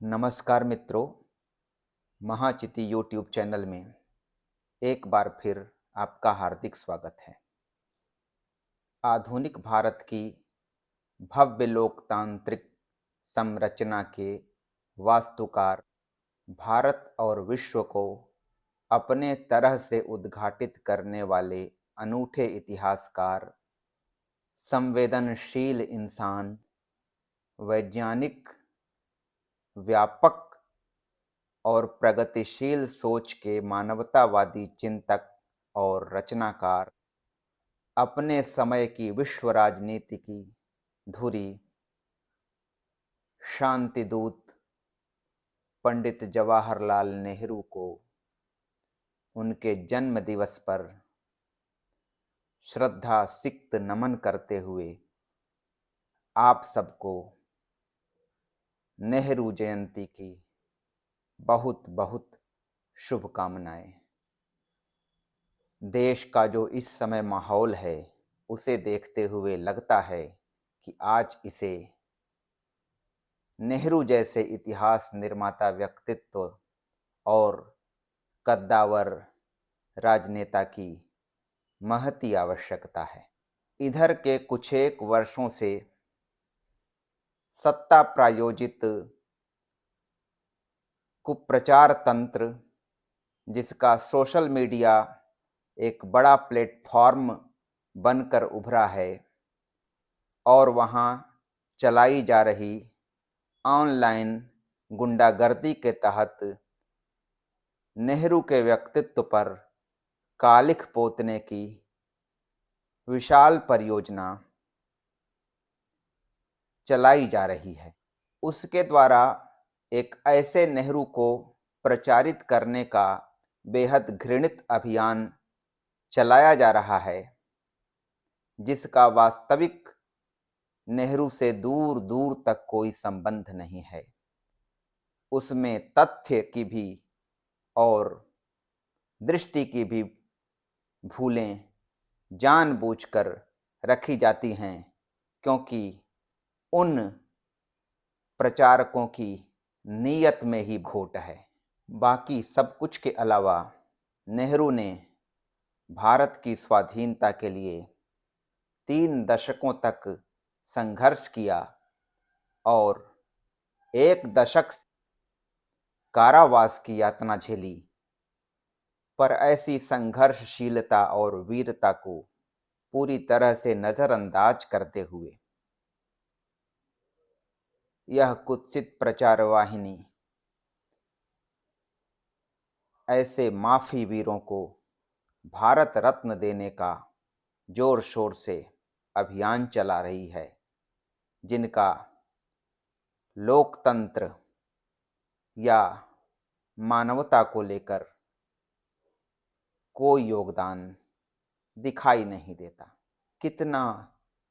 नमस्कार मित्रों, महाचिति YouTube channel में एक बार फिर आपका हार्दिक स्वागत है। आधुनिक भारत की भव्य लोकतांत्रिक संरचना के वास्तुकार, भारत और विश्व को अपने तरह से उद्घाटित करने वाले अनूठे इतिहासकार, संवेदनशील इंसान, वैज्ञानिक, व्यापक और प्रगतिशील सोच के मानवतावादी चिंतक और रचनाकार, अपने समय की विश्व राजनीति की धुरी, शांतिदूत पंडित जवाहरलाल नेहरू को उनके जन्म दिवस पर श्रद्धा सिक्त नमन करते हुए आप सबको नेहरू जयंती की बहुत बहुत शुभकामनाएं। देश का जो इस समय माहौल है उसे देखते हुए लगता है कि आज इसे नेहरू जैसे इतिहास निर्माता व्यक्तित्व और कद्दावर राजनेता की महती आवश्यकता है। इधर के कुछ एक वर्षों से सत्ता प्रायोजित कुप्रचार तंत्र, जिसका सोशल मीडिया एक बड़ा प्लेटफॉर्म बनकर उभरा है, और वहाँ चलाई जा रही ऑनलाइन गुंडागर्दी के तहत नेहरू के व्यक्तित्व पर कालिख पोतने की विशाल परियोजना चलाई जा रही है। उसके द्वारा एक ऐसे नेहरू को प्रचारित करने का बेहद घृणित अभियान चलाया जा रहा है, जिसका वास्तविक नेहरू से दूर दूर तक कोई संबंध नहीं है। उसमें तथ्य की भी और दृष्टि की भी भूलें जानबूझकर रखी जाती हैं, क्योंकि उन प्रचारकों की नीयत में ही खोट है। बाकी सब कुछ के अलावा नेहरू ने भारत की स्वाधीनता के लिए 3 दशकों तक संघर्ष किया और 1 दशक कारावास की यातना झेली, पर ऐसी संघर्षशीलता और वीरता को पूरी तरह से नजरअंदाज करते हुए यह कुत्सित प्रचार वाहिनी ऐसे माफी वीरों को भारत रत्न देने का जोर शोर से अभियान चला रही है, जिनका लोकतंत्र या मानवता को लेकर कोई योगदान दिखाई नहीं देता। कितना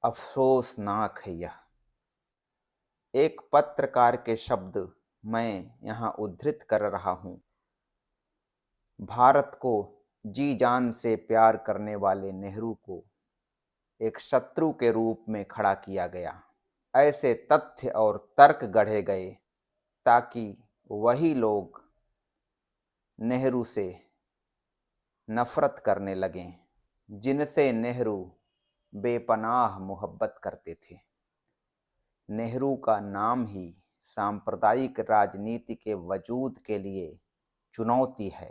अफसोसनाक है यह। एक पत्रकार के शब्द मैं यहाँ उद्धृत कर रहा हूँ। भारत को जी जान से प्यार करने वाले नेहरू को एक शत्रु के रूप में खड़ा किया गया। ऐसे तथ्य और तर्क गढ़े गए ताकि वही लोग नेहरू से नफरत करने लगें जिनसे नेहरू बेपनाह मोहब्बत करते थे। नेहरू का नाम ही सांप्रदायिक राजनीति के वजूद के लिए चुनौती है।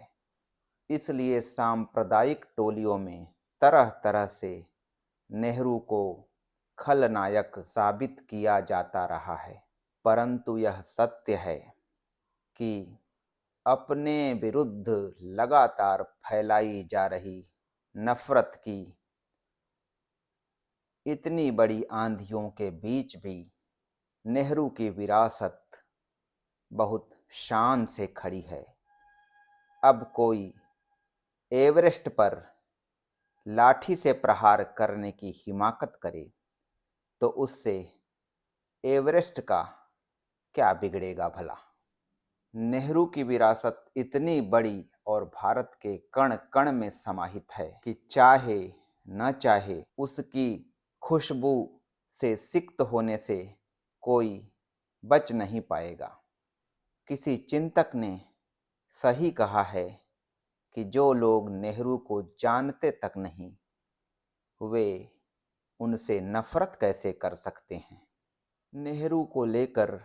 इसलिए सांप्रदायिक टोलियों में तरह तरह से नेहरू को खलनायक साबित किया जाता रहा है, परंतु यह सत्य है कि अपने विरुद्ध लगातार फैलाई जा रही नफरत की इतनी बड़ी आंधियों के बीच भी नेहरू की विरासत बहुत शान से खड़ी है। अब कोई एवरेस्ट पर लाठी से प्रहार करने की हिमाकत करे तो उससे एवरेस्ट का क्या बिगड़ेगा भला। नेहरू की विरासत इतनी बड़ी और भारत के कण कण में समाहित है कि चाहे न चाहे उसकी खुशबू से सिक्त होने से कोई बच नहीं पाएगा। किसी चिंतक ने सही कहा है कि जो लोग नेहरू को जानते तक नहीं, वे उनसे नफरत कैसे कर सकते हैं। नेहरू को लेकर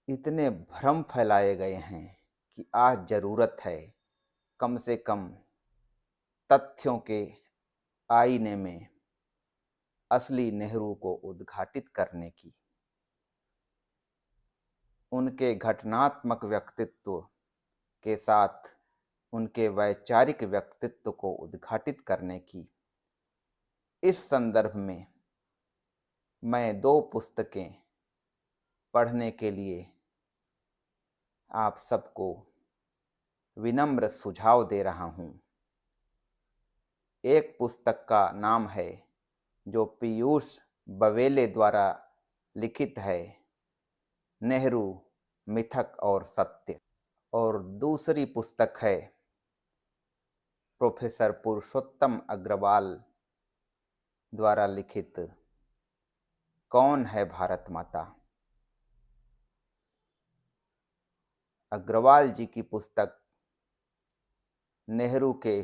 इतने भ्रम फैलाए गए हैं कि आज जरूरत है कम से कम तथ्यों के आईने में असली नेहरू को उद्घाटित करने की। उनके घटनात्मक व्यक्तित्व के साथ उनके वैचारिक व्यक्तित्व को उद्घाटित करने की। इस संदर्भ में मैं 2 पुस्तकें पढ़ने के लिए आप सबको विनम्र सुझाव दे रहा हूँ। एक पुस्तक का नाम है, जो पीयूष बवेले द्वारा लिखित है, नेहरू मिथक और सत्य। और दूसरी पुस्तक है प्रोफेसर पुरुषोत्तम अग्रवाल द्वारा लिखित कौन है भारत माता। अग्रवाल जी की पुस्तक नेहरू के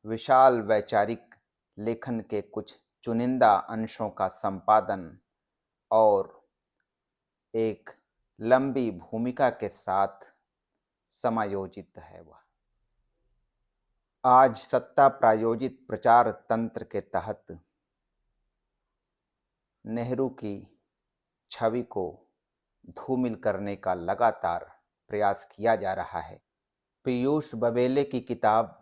विशाल वैचारिक लेखन के कुछ चुनिंदा अंशों का संपादन और एक लंबी भूमिका के साथ समायोजित है। वह आज सत्ता प्रायोजित प्रचार तंत्र के तहत नेहरू की छवि को धूमिल करने का लगातार प्रयास किया जा रहा है। पीयूष बवेले की किताब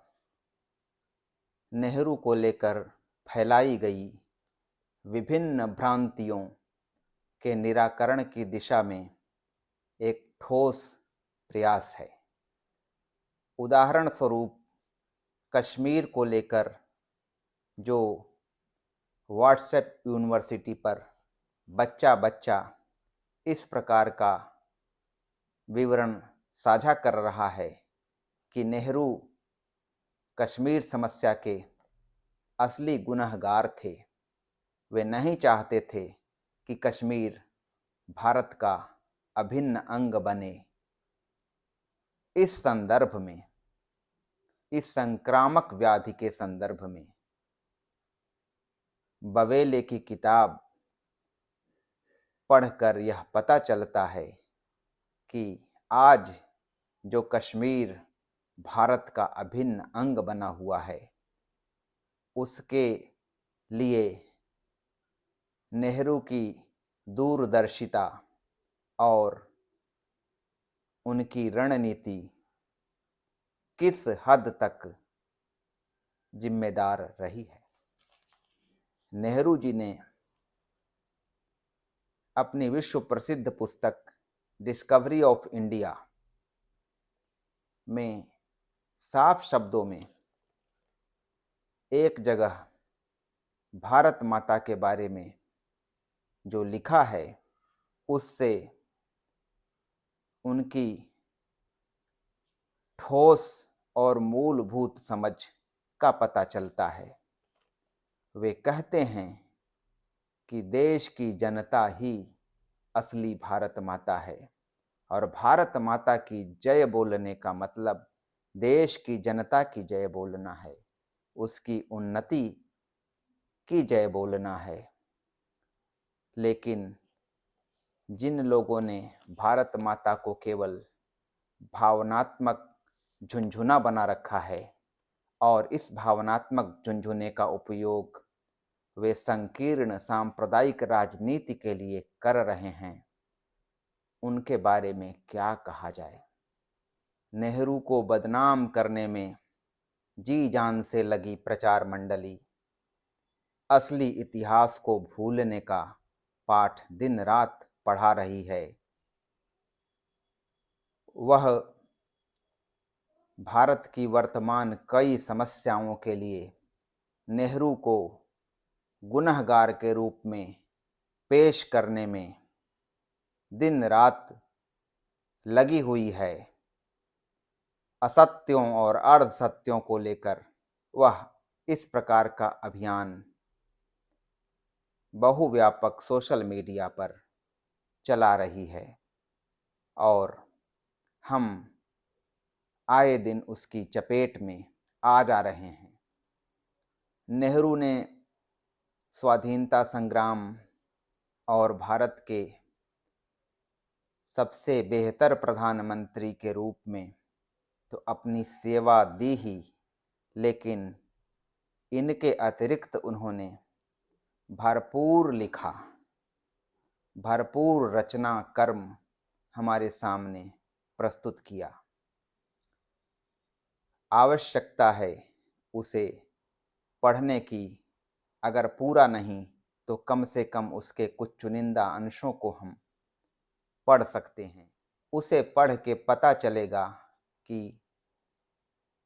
नेहरू को लेकर फैलाई गई विभिन्न भ्रांतियों के निराकरण की दिशा में एक ठोस प्रयास है। उदाहरण स्वरूप कश्मीर को लेकर जो व्हाट्सएप यूनिवर्सिटी पर बच्चा बच्चा इस प्रकार का विवरण साझा कर रहा है कि नेहरू कश्मीर समस्या के असली गुनहगार थे। वे नहीं चाहते थे कि कश्मीर भारत का अभिन्न अंग बने। इस संदर्भ में, इस संक्रामक व्याधि के संदर्भ में बवेले की किताब पढ़कर यह पता चलता है कि आज जो कश्मीर भारत का अभिन्न अंग बना हुआ है, उसके लिए नेहरू की दूरदर्शिता और उनकी रणनीति किस हद तक जिम्मेदार रही है। नेहरू जी ने अपनी विश्व प्रसिद्ध पुस्तक डिस्कवरी ऑफ इंडिया में साफ शब्दों में एक जगह भारत माता के बारे में जो लिखा है, उससे उनकी ठोस और मूलभूत समझ का पता चलता है। वे कहते हैं कि देश की जनता ही असली भारत माता है और भारत माता की जय बोलने का मतलब देश की जनता की जय बोलना है, उसकी उन्नति की जय बोलना है। लेकिन जिन लोगों ने भारत माता को केवल भावनात्मक झुनझुना बना रखा है और इस भावनात्मक झुनझुने का उपयोग वे संकीर्ण सांप्रदायिक राजनीति के लिए कर रहे हैं, उनके बारे में क्या कहा जाए। नेहरू को बदनाम करने में जी जान से लगी प्रचार मंडली असली इतिहास को भूलने का पाठ दिन रात पढ़ा रही है। वह भारत की वर्तमान कई समस्याओं के लिए नेहरू को गुनहगार के रूप में पेश करने में दिन रात लगी हुई है। असत्यों और अर्धसत्यों को लेकर वह इस प्रकार का अभियान बहुव्यापक सोशल मीडिया पर चला रही है और हम आए दिन उसकी चपेट में आ जा रहे हैं। नेहरू ने स्वाधीनता संग्राम और भारत के सबसे बेहतर प्रधानमंत्री के रूप में तो अपनी सेवा दी ही, लेकिन इनके अतिरिक्त उन्होंने भरपूर लिखा, भरपूर रचना कर्म हमारे सामने प्रस्तुत किया। आवश्यकता है उसे पढ़ने की, अगर पूरा नहीं तो कम से कम उसके कुछ चुनिंदा अंशों को हम पढ़ सकते हैं। उसे पढ़ के पता चलेगा कि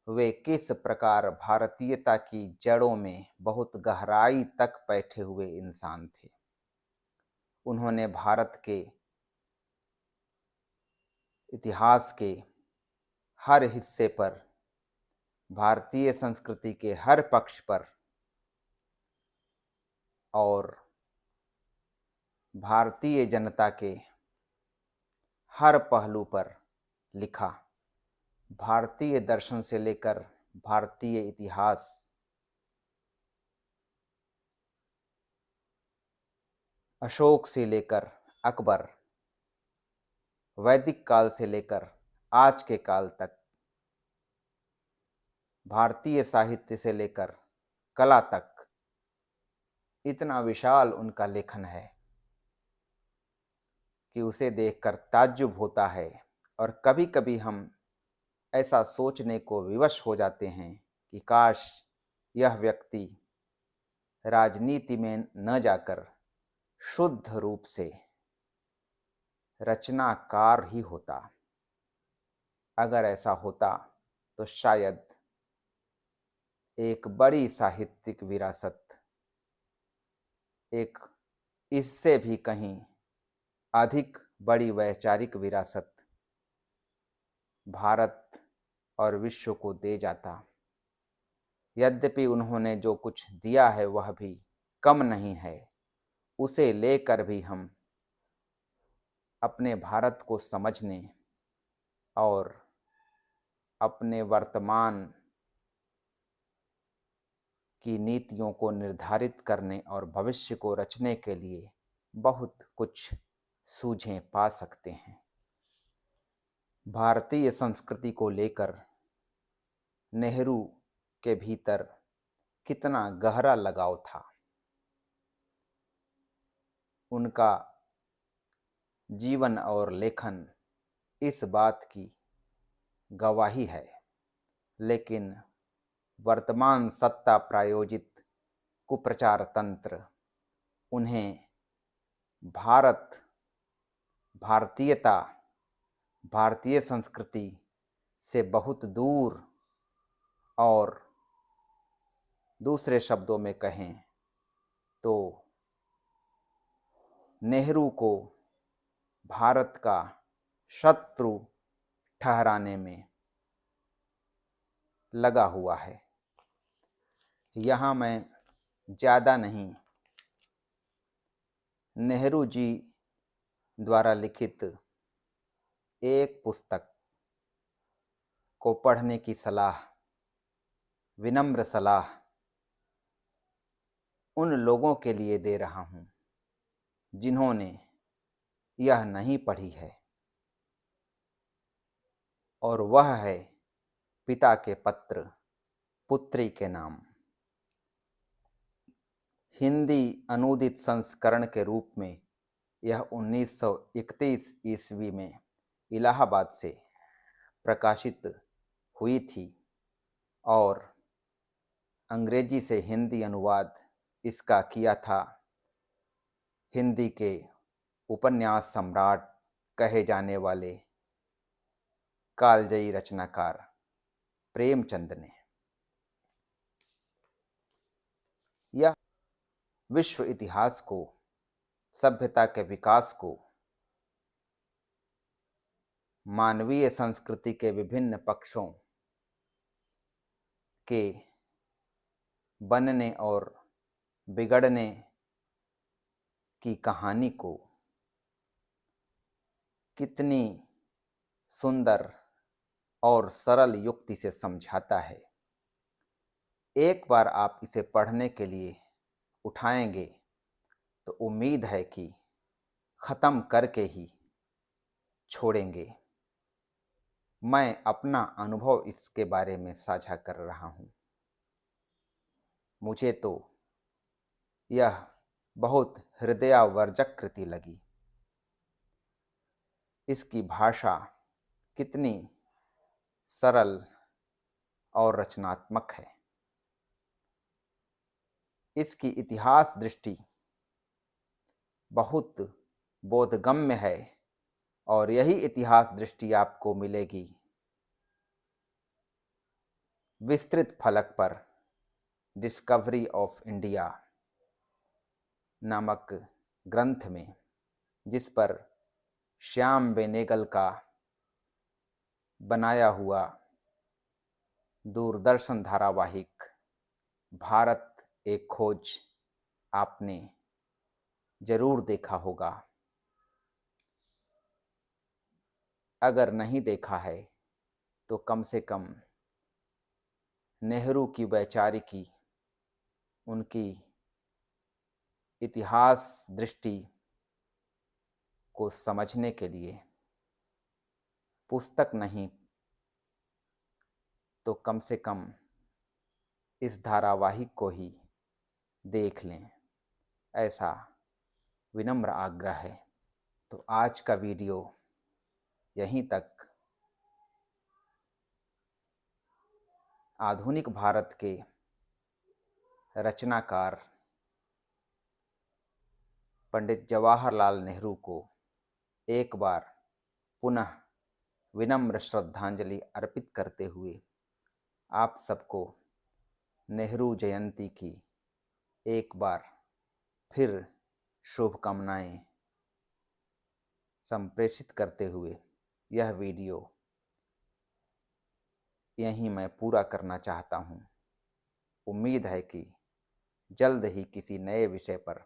वे किस प्रकार भारतीयता की जड़ों में बहुत गहराई तक बैठे हुए इंसान थे। उन्होंने भारत के इतिहास के हर हिस्से पर, भारतीय संस्कृति के हर पक्ष पर और भारतीय जनता के हर पहलू पर लिखा। भारतीय दर्शन से लेकर भारतीय इतिहास, अशोक से लेकर अकबर, वैदिक काल से लेकर आज के काल तक, भारतीय साहित्य से लेकर कला तक, इतना विशाल उनका लेखन है कि उसे देखकर ताज्जुब होता है। और कभी कभी हम ऐसा सोचने को विवश हो जाते हैं कि काश यह व्यक्ति राजनीति में न जाकर शुद्ध रूप से रचनाकार ही होता। अगर ऐसा होता तो शायद एक बड़ी साहित्यिक विरासत, एक इससे भी कहीं अधिक बड़ी वैचारिक विरासत भारत और विश्व को दे जाता। यद्यपि उन्होंने जो कुछ दिया है वह भी कम नहीं है, उसे लेकर भी हम अपने भारत को समझने और अपने वर्तमान की नीतियों को निर्धारित करने और भविष्य को रचने के लिए बहुत कुछ सूझें पा सकते हैं। भारतीय संस्कृति को लेकर नेहरू के भीतर कितना गहरा लगाव था, उनका जीवन और लेखन इस बात की गवाही है। लेकिन वर्तमान सत्ता प्रायोजित कुप्रचार तंत्र उन्हें भारत, भारतीयता, भारतीय संस्कृति से बहुत दूर, और दूसरे शब्दों में कहें तो नेहरू को भारत का शत्रु ठहराने में लगा हुआ है। यहाँ मैं ज़्यादा नहीं, नेहरू जी द्वारा लिखित एक पुस्तक को पढ़ने की सलाह, विनम्र सलाह उन लोगों के लिए दे रहा हूँ जिन्होंने यह नहीं पढ़ी है, और वह है पिता के पत्र पुत्री के नाम। हिंदी अनूदित संस्करण के रूप में यह 1931 ईस्वी में इलाहाबाद से प्रकाशित हुई थी, और अंग्रेजी से हिंदी अनुवाद इसका किया था हिंदी के उपन्यास सम्राट कहे जाने वाले कालजयी रचनाकार प्रेमचंद ने। यह विश्व इतिहास को, सभ्यता के विकास को, मानवीय संस्कृति के विभिन्न पक्षों के बनने और बिगड़ने की कहानी को कितनी सुंदर और सरल युक्ति से समझाता है। एक बार आप इसे पढ़ने के लिए उठाएंगे तो उम्मीद है कि ख़त्म करके ही छोड़ेंगे। मैं अपना अनुभव इसके बारे में साझा कर रहा हूँ। मुझे तो यह बहुत हृदयावर्जक कृति लगी। इसकी भाषा कितनी सरल और रचनात्मक है। इसकी इतिहास दृष्टि बहुत बोधगम्य है और यही इतिहास दृष्टि आपको मिलेगी विस्तृत फलक पर डिस्कवरी ऑफ इंडिया नामक ग्रंथ में, जिस पर श्याम बेनेगल का बनाया हुआ दूरदर्शन धारावाहिक भारत एक खोज आपने जरूर देखा होगा। अगर नहीं देखा है तो कम से कम नेहरू की वैचारिकी, उनकी इतिहास दृष्टि को समझने के लिए पुस्तक नहीं तो कम से कम इस धारावाहिक को ही देख लें, ऐसा विनम्र आग्रह है। तो आज का वीडियो यहीं तक। आधुनिक भारत के रचनाकार पंडित जवाहरलाल नेहरू को एक बार पुनः विनम्र श्रद्धांजलि अर्पित करते हुए आप सबको नेहरू जयंती की एक बार फिर शुभकामनाएं संप्रेषित करते हुए यह वीडियो यहीं मैं पूरा करना चाहता हूँ। उम्मीद है कि जल्द ही किसी नए विषय पर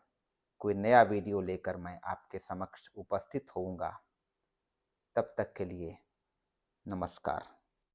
कोई नया वीडियो लेकर मैं आपके समक्ष उपस्थित होऊंगा। तब तक के लिए नमस्कार।